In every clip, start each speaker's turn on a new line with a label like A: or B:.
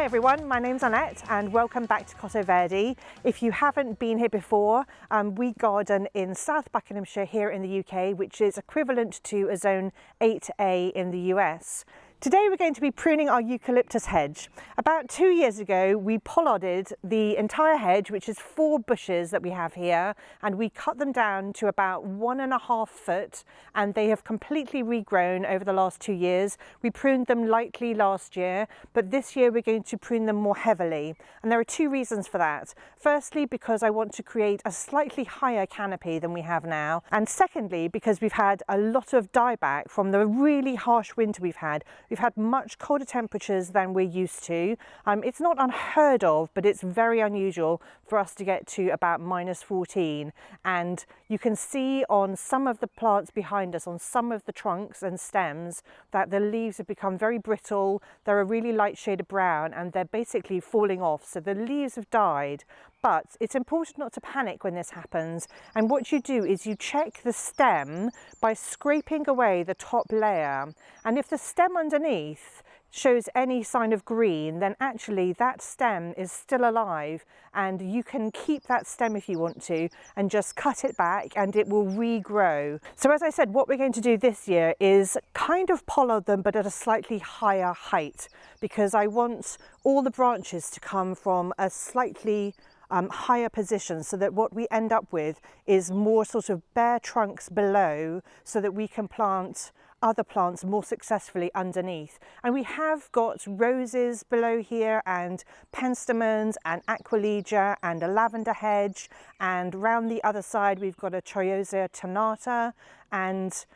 A: Hi everyone, my name's Annette and welcome back to Cotto Verde. If you haven't been here before, we garden in South Buckinghamshire here in the UK, which is equivalent to a zone 8A in the US. Today we're going to be pruning our eucalyptus hedge. About 2 years ago we pollarded the entire hedge, which is 4 bushes that we have here, and we cut them down to about 1.5 foot, and they have completely regrown over the last 2 years. We pruned them lightly last year, but this year we're going to prune them more heavily, and there are 2 reasons for that. Firstly, because I want to create a slightly higher canopy than we have now, and secondly because we've had a lot of dieback from the really harsh winter we've had. We've had much colder temperatures than we're used to. It's not unheard of, but it's very unusual for us to get to about -14. And you can see on some of the plants behind us, on some of the trunks and stems, that the leaves have become very brittle. They're a really light shade of brown and they're basically falling off. So the leaves have died. But it's important not to panic when this happens, and what you do is you check the stem by scraping away the top layer, and if the stem underneath shows any sign of green, then actually that stem is still alive, and you can keep that stem if you want to and just cut it back and it will regrow. So as I said, what we're going to do this year is kind of pollard them but at a slightly higher height, because I want all the branches to come from a slightly higher position, so that what we end up with is more sort of bare trunks below, so that we can plant other plants more successfully underneath. And we have got roses below here, and penstemons and aquilegia and a lavender hedge, and round the other side we've got a Chiosia ternata, and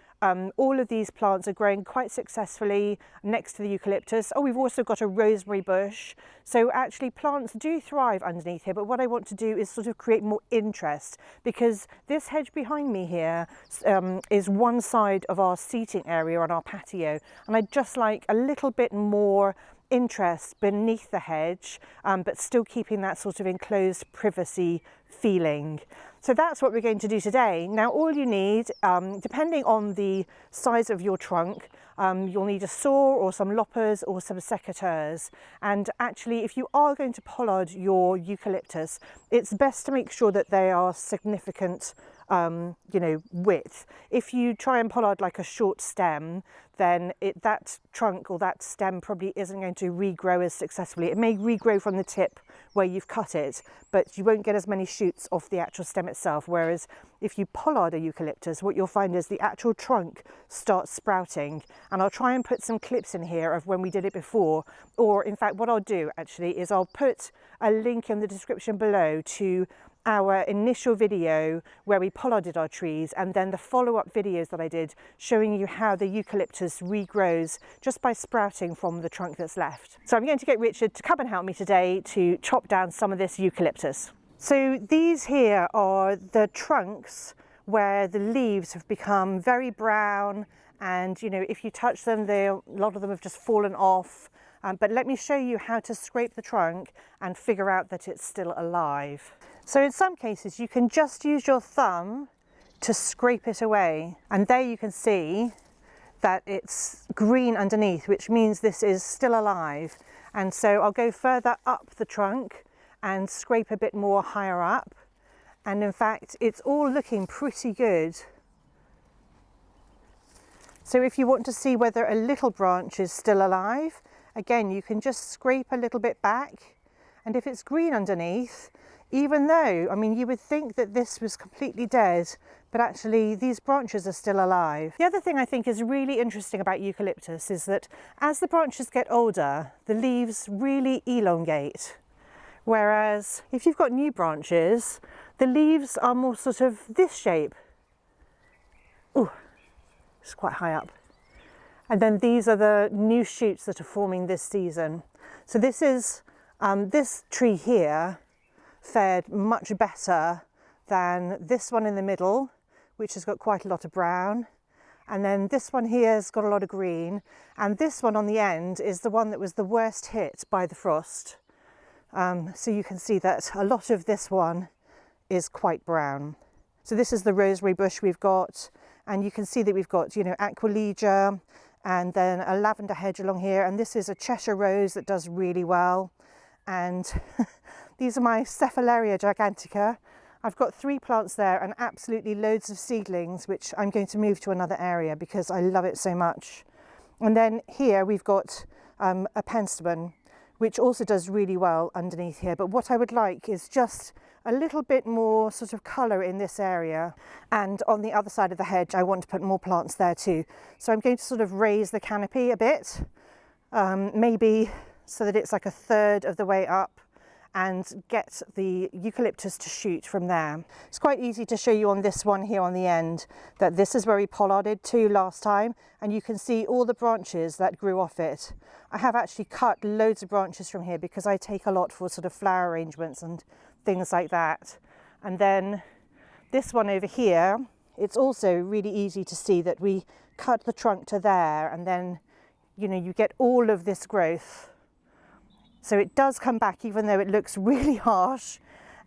A: all of these plants are growing quite successfully next to the eucalyptus. Oh, we've also got a rosemary bush. So actually plants do thrive underneath here, but what I want to do is sort of create more interest, because this hedge behind me here is one side of our seating area on our patio, and I'd just like a little bit more interest beneath the hedge, but still keeping that sort of enclosed privacy feeling. So that's what we're going to do today. Now all you need, depending on the size of your trunk, you'll need a saw or some loppers or some secateurs. And actually, if you are going to pollard your eucalyptus, it's best to make sure that they are significant width. If you try and pollard like a short stem, then that trunk or that stem probably isn't going to regrow as successfully. It may regrow from the tip where you've cut it, but you won't get as many shoots off the actual stem itself. Whereas if you pollard a eucalyptus, what you'll find is the actual trunk starts sprouting. And I'll try and put some clips in here of when we did it before, or in fact what I'll do actually is I'll put a link in the description below to our initial video where we pollarded our trees, and then the follow-up videos that I did showing you how the eucalyptus regrows just by sprouting from the trunk that's left. So I'm going to get Richard to come and help me today to chop down some of this eucalyptus. So these here are the trunks where the leaves have become very brown, and if you touch them, a lot of them have just fallen off. But let me show you how to scrape the trunk and figure out that it's still alive. So in some cases you can just use your thumb to scrape it away, and there you can see that it's green underneath, which means this is still alive. And so I'll go further up the trunk and scrape a bit more higher up, and in fact it's all looking pretty good. So if you want to see whether a little branch is still alive, again you can just scrape a little bit back, and if it's green underneath, even though, I mean, you would think that this was completely dead, but actually these branches are still alive. The other thing I think is really interesting about eucalyptus is that as the branches get older, the leaves really elongate. Whereas if you've got new branches, the leaves are more sort of this shape. Ooh, it's quite high up. And then these are the new shoots that are forming this season. So this is, this tree here fared much better than this one in the middle, which has got quite a lot of brown, and then this one here has got a lot of green, and this one on the end is the one that was the worst hit by the frost. So you can see that a lot of this one is quite brown. So this is the rosemary bush we've got, and you can see that we've got, aquilegia and then a lavender hedge along here, and this is a Cheshire rose that does really well. And these are my Cephalaria gigantica. I've got 3 plants there and absolutely loads of seedlings, which I'm going to move to another area because I love it so much. And then here we've got a penstemon, which also does really well underneath here. But what I would like is just a little bit more sort of colour in this area, and on the other side of the hedge I want to put more plants there too. So I'm going to sort of raise the canopy a bit, maybe so that it's like a third of the way up, and get the eucalyptus to shoot from there. It's quite easy to show you on this one here on the end that this is where we pollarded to last time, and you can see all the branches that grew off it. I have actually cut loads of branches from here because I take a lot for sort of flower arrangements and things like that. And then this one over here, it's also really easy to see that we cut the trunk to there, and then, you know, you get all of this growth. So it does come back, even though it looks really harsh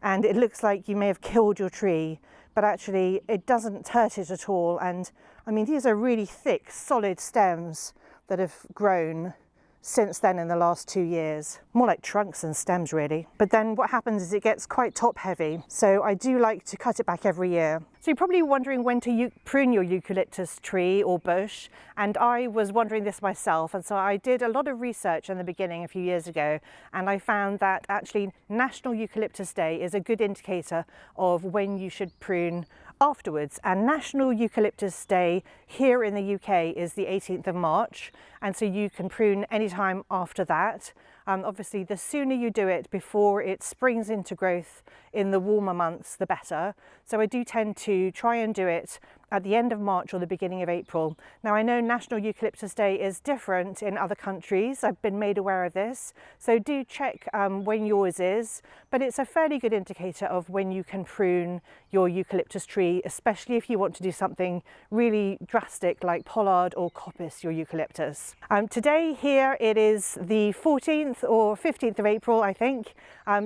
A: and it looks like you may have killed your tree, but actually it doesn't hurt it at all. And I mean, these are really thick, solid stems that have grown since then in the last 2 years. More like trunks and stems really. But then what happens is it gets quite top heavy. So I do like to cut it back every year. So you're probably wondering when to prune your eucalyptus tree or bush. And I was wondering this myself. And so I did a lot of research in the beginning a few years ago. And I found that actually National Eucalyptus Day is a good indicator of when you should prune afterwards. And National Eucalyptus Day here in the UK is the 18th of March, and so you can prune anytime after that. Obviously the sooner you do it before it springs into growth in the warmer months, the better. So I do tend to try and do it at the end of March or the beginning of April. Now I know National Eucalyptus Day is different in other countries. I've been made aware of this. So do check when yours is, but it's a fairly good indicator of when you can prune your eucalyptus tree, especially if you want to do something really drastic like pollard or coppice your eucalyptus. Today here it is the 14th or 15th of April, I think.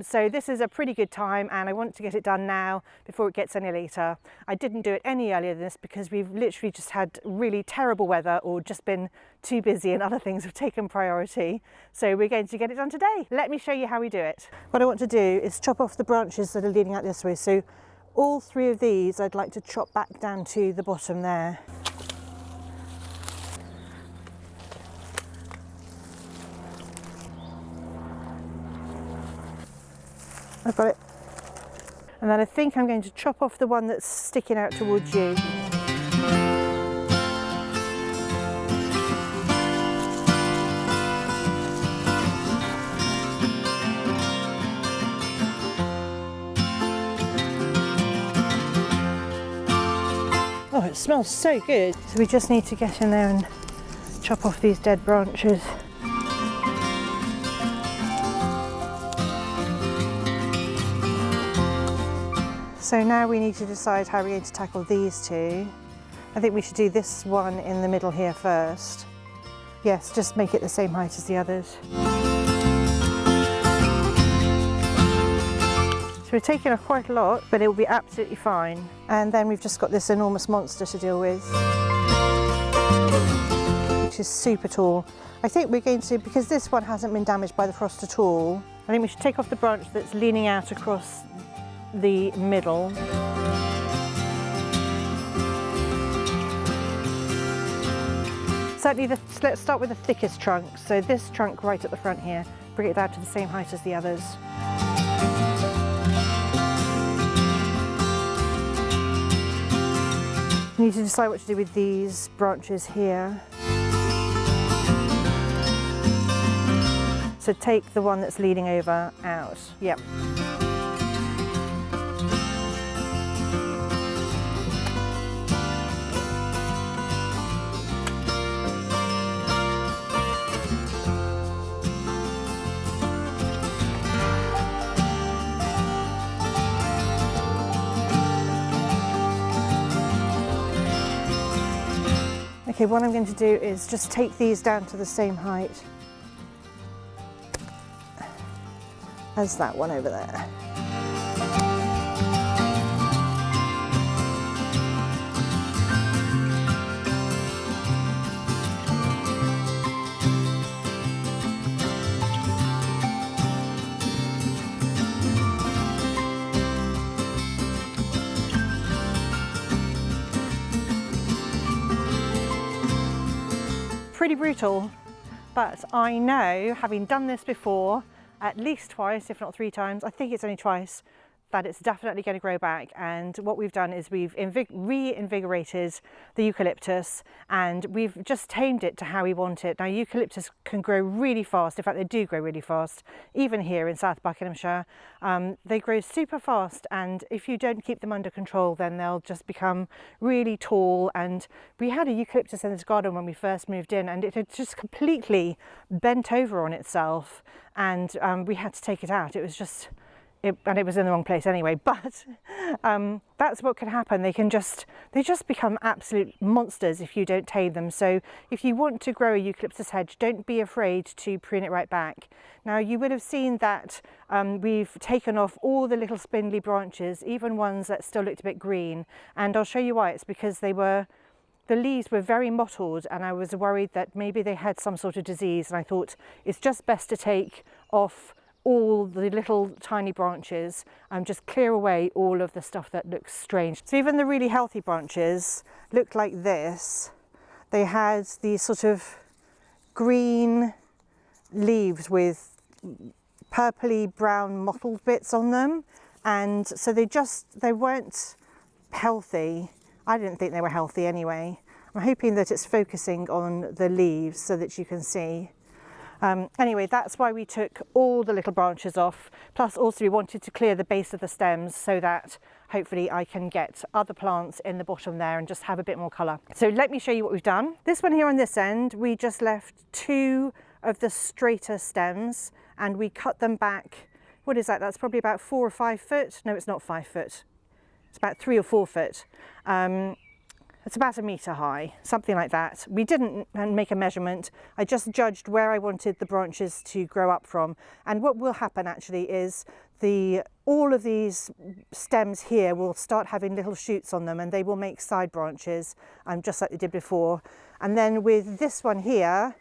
A: So this is a pretty good time, and I want to get it done now before it gets any later. I didn't do it any earlier than this because we've literally just had really terrible weather or just been too busy and other things have taken priority. So we're going to get it done today. Let me show you how we do it. What I want to do is chop off the branches that are leading out this way. So all 3 of these I'd like to chop back down to the bottom there. I've got it. And then I think I'm going to chop off the one that's sticking out towards you. Oh, it smells so good. So we just need to get in there and chop off these dead branches. So now we need to decide how we're going to tackle these 2. I think we should do this one in the middle here first. Yes, just make it the same height as the others. So we're taking off quite a lot, but it will be absolutely fine. And then we've just got this enormous monster to deal with, which is super tall. I think we're going to, because this one hasn't been damaged by the frost at all, I think we should take off the branch that's leaning out across the middle. Certainly, let's start with the thickest trunk. So this trunk right at the front here, bring it down to the same height as the others. You need to decide what to do with these branches here. So take the one that's leaning over out. Yep. Okay, what I'm going to do is just take these down to the same height as that one over there. pretty brutal, but I know, having done this before, at least twice, if not 3 times, I think it's only twice, that it's definitely going to grow back. And what we've done is we've reinvigorated the eucalyptus, and we've just tamed it to how we want it. Now, eucalyptus can grow really fast. In fact, they do grow really fast, even here in South Buckinghamshire. They grow super fast, and if you don't keep them under control, then they'll just become really tall. And we had a eucalyptus in this garden when we first moved in, and it had just completely bent over on itself, and we had to take it out. It was just... and it was in the wrong place anyway, but that's what can happen. They just become absolute monsters if you don't tame them. So if you want to grow a eucalyptus hedge, don't be afraid to prune it right back. Now, you would have seen that we've taken off all the little spindly branches, even ones that still looked a bit green, and I'll show you why. It's because the leaves were very mottled, and I was worried that maybe they had some sort of disease, and I thought it's just best to take off all the little tiny branches and just clear away all of the stuff that looks strange. So even the really healthy branches looked like this. They had these sort of green leaves with purpley brown mottled bits on them, and so they weren't healthy. I didn't think they were healthy anyway. I'm hoping that it's focusing on the leaves so that you can see. Anyway, that's why we took all the little branches off. Plus also we wanted to clear the base of the stems so that hopefully I can get other plants in the bottom there and just have a bit more colour. So let me show you what we've done. This one here on this end, we just left 2 of the straighter stems and we cut them back. What is that? That's probably about 4 or 5 foot. No, it's not 5 foot. It's about 3 or 4 foot. It's about 1 metre high, something like that. We didn't make a measurement. I just judged where I wanted the branches to grow up from. And what will happen actually is all of these stems here will start having little shoots on them, and they will make side branches, just like they did before. And then with this one here,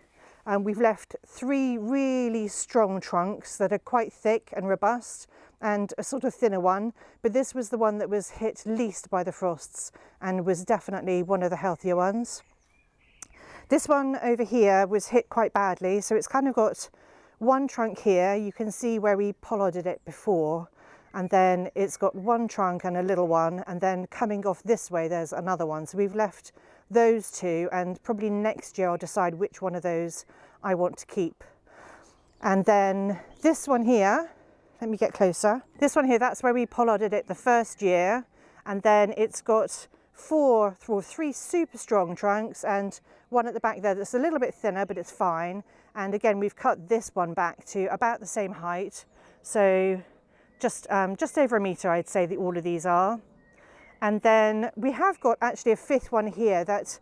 A: we've left 3 really strong trunks that are quite thick and robust, and a sort of thinner one, but this was the one that was hit least by the frosts and was definitely one of the healthier ones. This one over here was hit quite badly, so it's kind of got 1 trunk here. You can see where we pollarded it before, and then it's got 1 trunk and a little one, and then coming off this way there's another one. So we've left those 2, and probably next year I'll decide which one of those I want to keep. And then this one here, let me get closer. This one here, that's where we pollarded it the first year, and then it's got 3 super strong trunks and one at the back there that's a little bit thinner, but it's fine. And again, we've cut this one back to about the same height, so just over 1 metre I'd say that all of these are. And then we have got actually a 5th one here that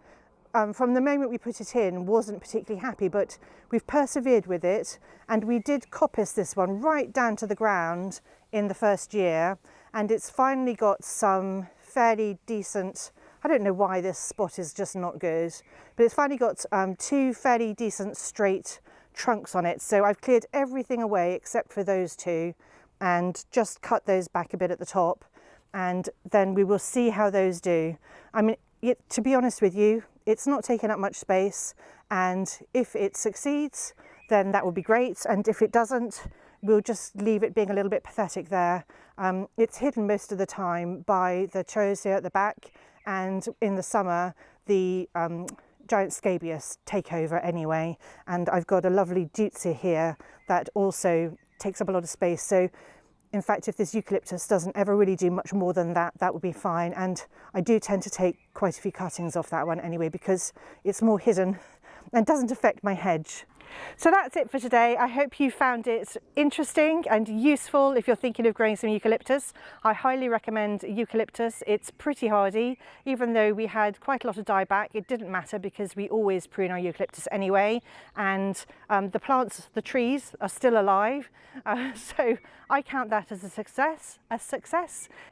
A: from the moment we put it in wasn't particularly happy, but we've persevered with it, and we did coppice this one right down to the ground in the first year, and it's finally got some fairly decent, I don't know why this spot is just not good, but it's finally got 2 fairly decent straight trunks on it. So I've cleared everything away except for those 2 and just cut those back a bit at the top, and then we will see how those do. I mean, to be honest with you, it's not taking up much space, and if it succeeds then that would be great, and if it doesn't, we'll just leave it being a little bit pathetic there. It's hidden most of the time by the cherries here at the back, and in the summer the giant scabious take over anyway, and I've got a lovely deutzia here that also takes up a lot of space. So in fact, if this eucalyptus doesn't ever really do much more than that, that would be fine. And I do tend to take quite a few cuttings off that one anyway, because it's more hidden and doesn't affect my hedge. So that's it for today. I hope you found it interesting and useful if you're thinking of growing some eucalyptus. I highly recommend eucalyptus. It's pretty hardy. Even though we had quite a lot of dieback, it didn't matter because we always prune our eucalyptus anyway, and the plants, the trees, are still alive. So I count that as a success.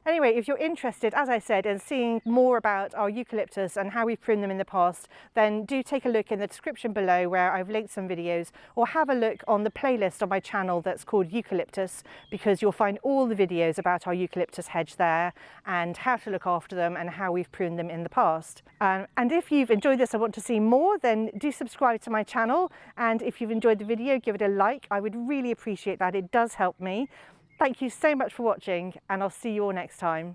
A: Anyway, if you're interested, as I said, in seeing more about our eucalyptus and how we've pruned them in the past, then do take a look in the description below where I've linked some videos videos, or have a look on the playlist on my channel that's called Eucalyptus, because you'll find all the videos about our eucalyptus hedge there and how to look after them and how we've pruned them in the past. And if you've enjoyed this and want to see more, then do subscribe to my channel, and if you've enjoyed the video, give it a like. I would really appreciate that. It does help me. Thank you so much for watching, and I'll see you all next time.